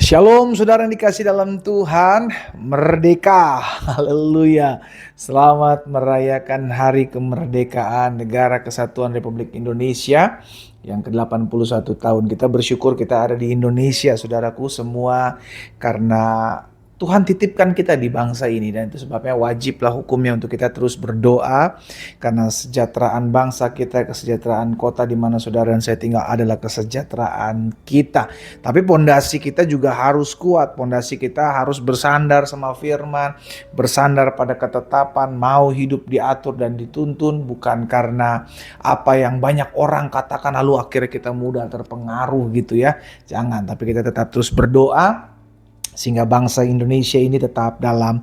Shalom saudara yang dikasih dalam Tuhan, merdeka, haleluya. Selamat merayakan hari kemerdekaan Negara Kesatuan Republik Indonesia yang ke-81 tahun. Kita bersyukur kita ada di Indonesia saudaraku semua, karena Tuhan titipkan kita di bangsa ini, dan itu sebabnya wajiblah hukumnya untuk kita terus berdoa, karena kesejahteraan bangsa kita, kesejahteraan kota di mana saudara dan saya tinggal adalah kesejahteraan kita. Tapi pondasi kita juga harus kuat, pondasi kita harus bersandar sama firman, bersandar pada ketetapan, mau hidup diatur dan dituntun bukan karena apa yang banyak orang katakan lalu akhirnya kita mudah terpengaruh gitu ya. Jangan, tapi kita tetap terus berdoa sehingga bangsa Indonesia ini tetap dalam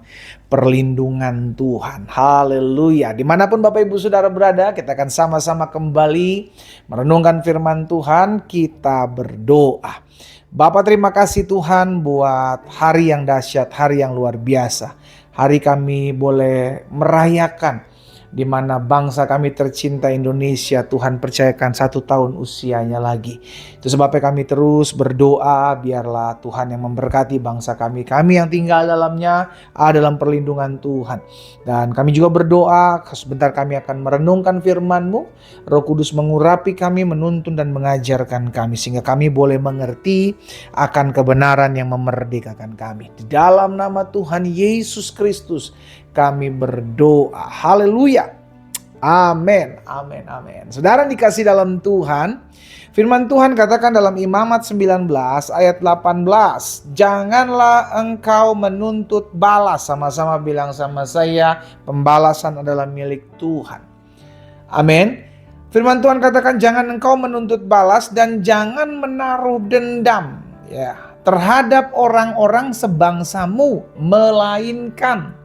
perlindungan Tuhan. Haleluya. Dimanapun Bapak Ibu Saudara berada, kita akan sama-sama kembali merenungkan firman Tuhan. Kita berdoa. Bapak, terima kasih Tuhan buat hari yang dahsyat, hari yang luar biasa. Hari kami boleh merayakan di mana bangsa kami tercinta Indonesia Tuhan percayakan 1 tahun usianya lagi. Itu sebabnya kami terus berdoa biarlah Tuhan yang memberkati bangsa kami yang tinggal dalamnya ada dalam perlindungan Tuhan. Dan kami juga berdoa, sebentar kami akan merenungkan firman-Mu. Roh Kudus mengurapi kami, menuntun dan mengajarkan kami sehingga kami boleh mengerti akan kebenaran yang memerdekakan kami. Di dalam nama Tuhan Yesus Kristus kami berdoa. Haleluya. Amin. Amin. Amin. Saudara dikasih dalam Tuhan, firman Tuhan katakan dalam Imamat 19 ayat 18. Janganlah engkau menuntut balas. Sama-sama bilang sama saya, pembalasan adalah milik Tuhan. Amin. Firman Tuhan katakan jangan engkau menuntut balas dan jangan menaruh dendam ya terhadap orang-orang sebangsamu, melainkan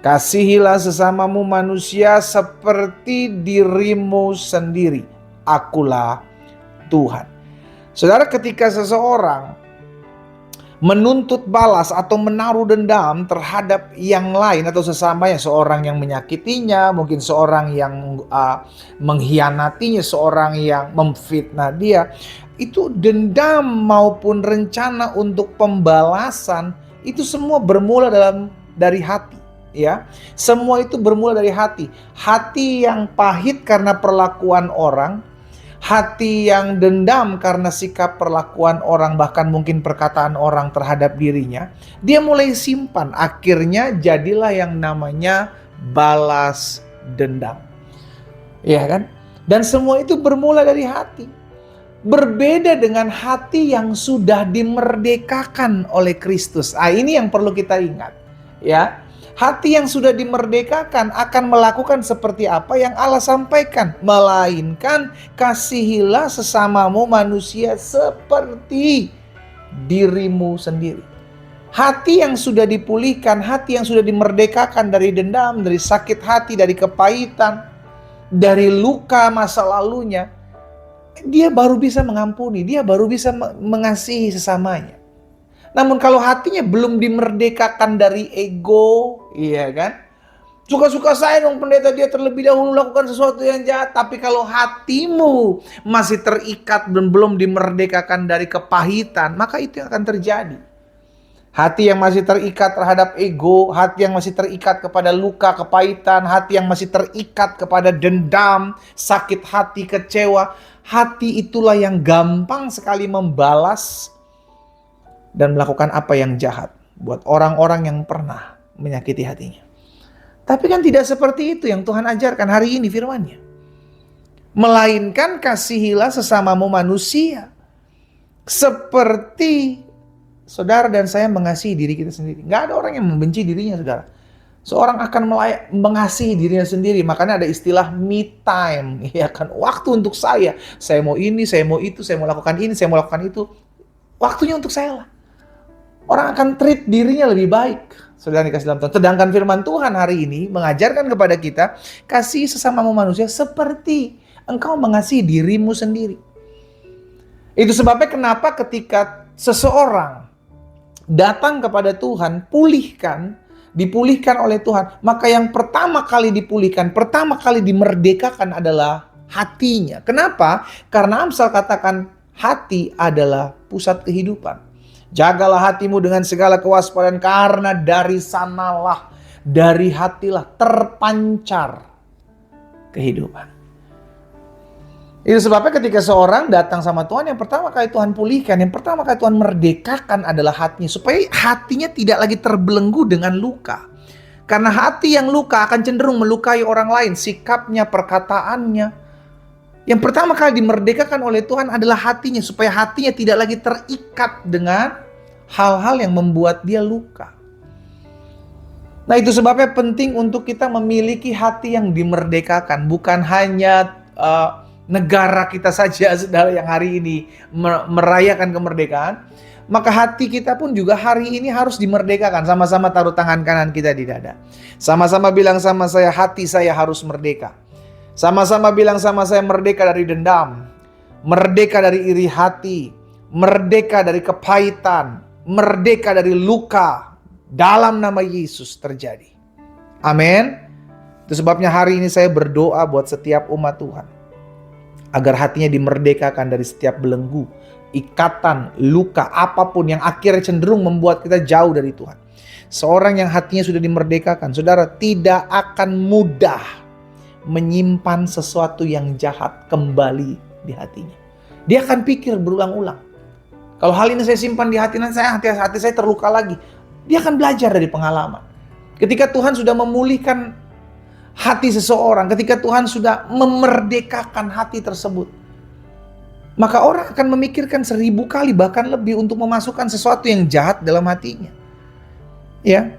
kasihilah sesamamu manusia seperti dirimu sendiri. Akulah Tuhan. Saudara, ketika seseorang menuntut balas atau menaruh dendam terhadap yang lain atau sesamanya, seorang yang menyakitinya, mungkin seorang yang mengkhianatinya, seorang yang memfitnah dia, itu dendam maupun rencana untuk pembalasan itu semua bermula dari hati. Ya, semua itu bermula dari hati. Hati yang pahit karena perlakuan orang, hati yang dendam karena sikap perlakuan orang, bahkan mungkin perkataan orang terhadap dirinya. Dia mulai simpan, akhirnya jadilah yang namanya balas dendam. Ya kan? Dan semua itu bermula dari hati. Berbeda dengan hati yang sudah dimerdekakan oleh Kristus. Ini yang perlu kita ingat, ya. Hati yang sudah dimerdekakan akan melakukan seperti apa yang Allah sampaikan. Melainkan kasihilah sesamamu manusia seperti dirimu sendiri. Hati yang sudah dipulihkan, hati yang sudah dimerdekakan dari dendam, dari sakit hati, dari kepahitan, dari luka masa lalunya, dia baru bisa mengampuni, dia baru bisa mengasihi sesamanya. Namun kalau hatinya belum dimerdekakan dari ego, iya kan? Suka-suka saya dong pendeta, dia terlebih dahulu lakukan sesuatu yang jahat. Tapi kalau hatimu masih terikat dan belum dimerdekakan dari kepahitan, maka itu yang akan terjadi. Hati yang masih terikat terhadap ego, hati yang masih terikat kepada luka, kepahitan, hati yang masih terikat kepada dendam, sakit hati, kecewa. Hati itulah yang gampang sekali membalas dan melakukan apa yang jahat buat orang-orang yang pernah menyakiti hatinya. Tapi kan tidak seperti itu yang Tuhan ajarkan hari ini firman-Nya. Melainkan kasihilah sesamamu manusia seperti saudara dan saya mengasihi diri kita sendiri. Gak ada orang yang membenci dirinya, saudara. Seorang akan mengasihi dirinya sendiri. Makanya ada istilah me time, ya kan? Waktu untuk saya. Saya mau ini, saya mau itu, saya mau lakukan ini, saya mau lakukan itu. Waktunya untuk saya lah. Orang akan treat dirinya lebih baik. Saudara dikasih dalam Tuhan. Sedangkan firman Tuhan hari ini mengajarkan kepada kita, kasih sesamamu manusia seperti engkau mengasihi dirimu sendiri. Itu sebabnya kenapa ketika seseorang datang kepada Tuhan, dipulihkan oleh Tuhan, maka yang pertama kali dipulihkan, pertama kali dimerdekakan adalah hatinya. Kenapa? Karena Amsal katakan hati adalah pusat kehidupan. Jagalah hatimu dengan segala kewaspadaan, karena dari sanalah, dari hatilah terpancar kehidupan. Itu sebabnya ketika seorang datang sama Tuhan, yang pertama kali Tuhan pulihkan, yang pertama kali Tuhan merdekakan adalah hatinya. Supaya hatinya tidak lagi terbelenggu dengan luka. Karena hati yang luka akan cenderung melukai orang lain, sikapnya, perkataannya. Yang pertama kali dimerdekakan oleh Tuhan adalah hatinya, supaya hatinya tidak lagi terikat dengan hal-hal yang membuat dia luka. Nah, itu sebabnya penting untuk kita memiliki hati yang dimerdekakan. Bukan hanya negara kita saja, saudara, yang hari ini merayakan kemerdekaan. Maka hati kita pun juga hari ini harus dimerdekakan. Sama-sama taruh tangan kanan kita di dada. Sama-sama bilang sama saya, hati saya harus merdeka. Sama-sama bilang sama saya, merdeka dari dendam, merdeka dari iri hati, merdeka dari kepahitan, merdeka dari luka. Dalam nama Yesus terjadi. Amin. Itu sebabnya hari ini saya berdoa buat setiap umat Tuhan, agar hatinya dimerdekakan dari setiap belenggu, ikatan, luka, apapun yang akhirnya cenderung membuat kita jauh dari Tuhan. Seorang yang hatinya sudah dimerdekakan, saudara, tidak akan mudah menyimpan sesuatu yang jahat kembali di hatinya. Dia akan pikir berulang-ulang, kalau hal ini saya simpan di hati, nanti hati saya terluka lagi. Dia akan belajar dari pengalaman. Ketika Tuhan sudah memulihkan hati seseorang, ketika Tuhan sudah memerdekakan hati tersebut, maka orang akan memikirkan 1000 kali bahkan lebih untuk memasukkan sesuatu yang jahat dalam hatinya. Ya,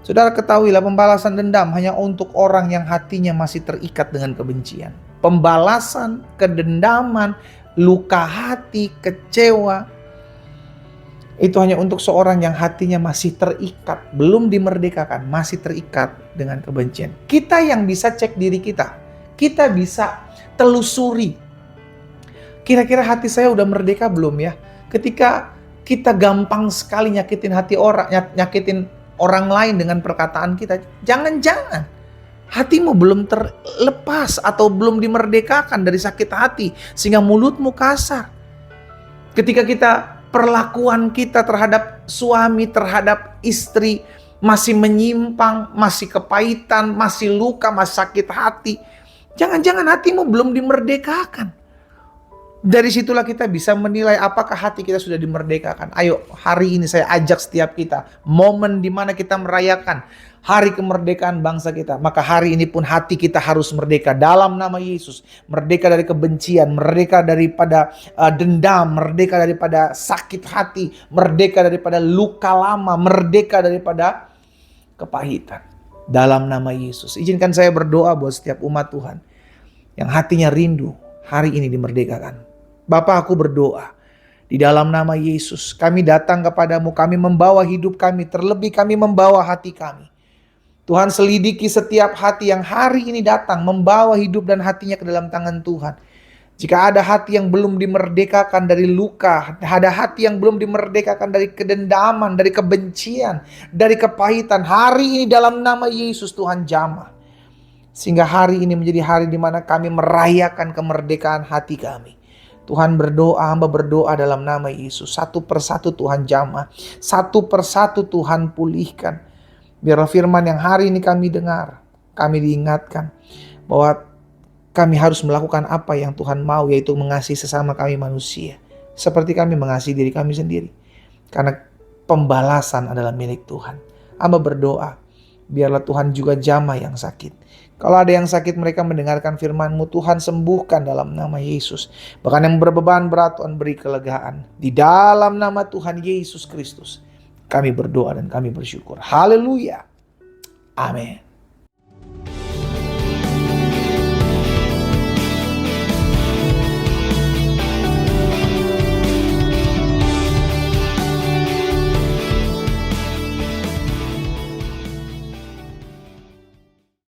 saudara ketahuilah, pembalasan dendam hanya untuk orang yang hatinya masih terikat dengan kebencian. Pembalasan, kedendaman, luka hati, kecewa, itu hanya untuk seorang yang hatinya masih terikat, belum dimerdekakan, masih terikat dengan kebencian. Kita yang bisa cek diri kita. Kita bisa telusuri. Kira-kira hati saya udah merdeka belum ya? Ketika kita gampang sekali nyakitin hati orang, nyakitin orang lain dengan perkataan kita, jangan-jangan hatimu belum terlepas atau belum dimerdekakan dari sakit hati sehingga mulutmu kasar. Ketika perlakuan kita terhadap suami, terhadap istri masih menyimpang, masih kepahitan, masih luka, masih sakit hati, jangan-jangan hatimu belum dimerdekakan. Dari situlah kita bisa menilai apakah hati kita sudah dimerdekakan. Ayo, hari ini saya ajak setiap kita, momen di mana kita merayakan hari kemerdekaan bangsa kita, maka hari ini pun hati kita harus merdeka dalam nama Yesus. Merdeka dari kebencian, merdeka daripada dendam, merdeka daripada sakit hati, merdeka daripada luka lama, merdeka daripada kepahitan. Dalam nama Yesus. Izinkan saya berdoa buat setiap umat Tuhan yang hatinya rindu hari ini dimerdekakan. Bapa, aku berdoa di dalam nama Yesus, kami datang kepadamu, kami membawa hidup kami, terlebih kami membawa hati kami. Tuhan, selidiki setiap hati yang hari ini datang, membawa hidup dan hatinya ke dalam tangan Tuhan. Jika ada hati yang belum dimerdekakan dari luka, ada hati yang belum dimerdekakan dari kedendaman, dari kebencian, dari kepahitan, hari ini dalam nama Yesus Tuhan jamah. Sehingga hari ini menjadi hari di mana kami merayakan kemerdekaan hati kami. Tuhan berdoa, hamba berdoa dalam nama Yesus. Satu persatu Tuhan jamah. Satu persatu Tuhan pulihkan. Biarlah firman yang hari ini kami dengar, kami diingatkan bahwa kami harus melakukan apa yang Tuhan mau, yaitu mengasihi sesama kami manusia. Seperti kami mengasihi diri kami sendiri. Karena pembalasan adalah milik Tuhan. Hamba berdoa, biarlah Tuhan juga jamah yang sakit. Kalau ada yang sakit, mereka mendengarkan firman-Mu, Tuhan sembuhkan dalam nama Yesus. Bahkan yang berbeban berat, Tuhan beri kelegaan. Di dalam nama Tuhan Yesus Kristus, kami berdoa dan kami bersyukur. Haleluya. Amin.